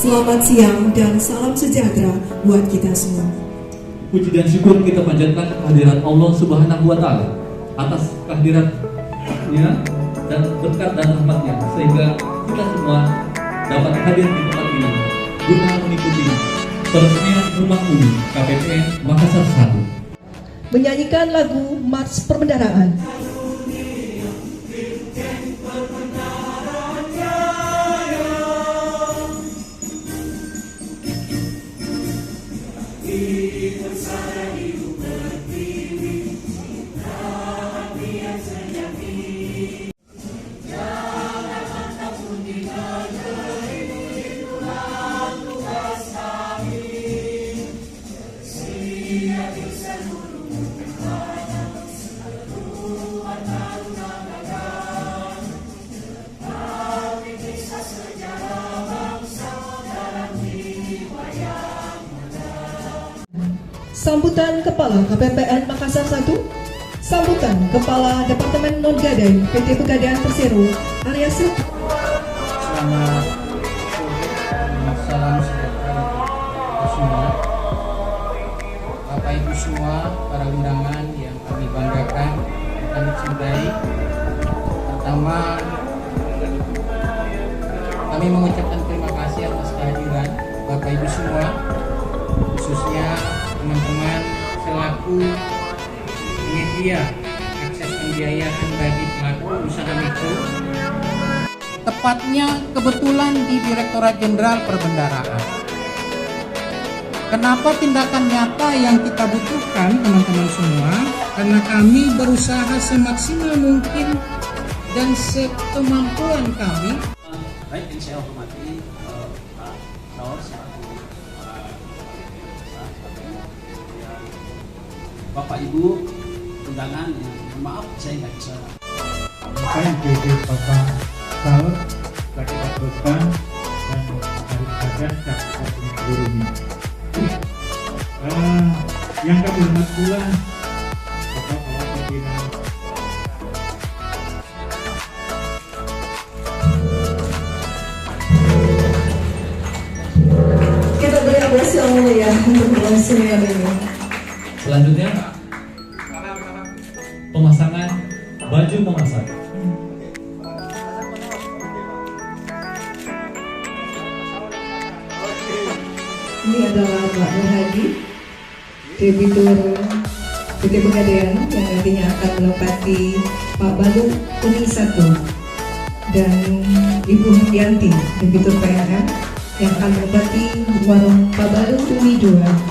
Selamat siang dan salam sejahtera buat kita semua. Puji dan syukur kita panjatkan kehadirat Allah Subhanahu wa Ta'ala atas kehadiratnya dan berkat dan rahmatnya, sehingga kita semua dapat hadir di tempat ini guna mengikuti peresmian Rumah Umi KPPN Makassar 1. Menyanyikan lagu Mars Perbendaharaan. Sambutan Kepala KPPN Makassar 1, sambutan Kepala Departemen Non-Gadai PT Pegadaian Persero, Arya Silva. Selamat sore dan salam sejahtera untuk semua. Bapak Ibu semua, para undangan yang kami banggakan, kami cintai. Pertama, kami mengucapkan terima kasih atas kehadiran Bapak Ibu semua, khususnya teman-teman selaku penyedia akses pembiayaan bagi pelaku usaha mikro, tepatnya kebetulan di Direktorat Jenderal Perbendaharaan. Kenapa tindakan nyata yang kita butuhkan teman-teman semua? Karena kami berusaha semaksimal mungkin dan sekemampuan kami. Baik, yang saya hormati Pak Saur selaku Bapak Ibu undangan, maaf saya nggak bisa. Saya jadi Bapak Saur, lagi teruskan dan harus ada cakupan gurunya. Yang kami hormat pula Bapak Kepala Pimpinan. Kita beri apresiasi yang mulia untuk berlangsungnya ini. Selanjutnya pemasangan baju memasak. Ini adalah Pak Nur Hadi, debitur PT Pegadaian yang nantinya akan menempati Pak Balu Uni 1 dan Ibu Hadianti, debitur PLN yang akan menempati warung Pak Balu Uni 2.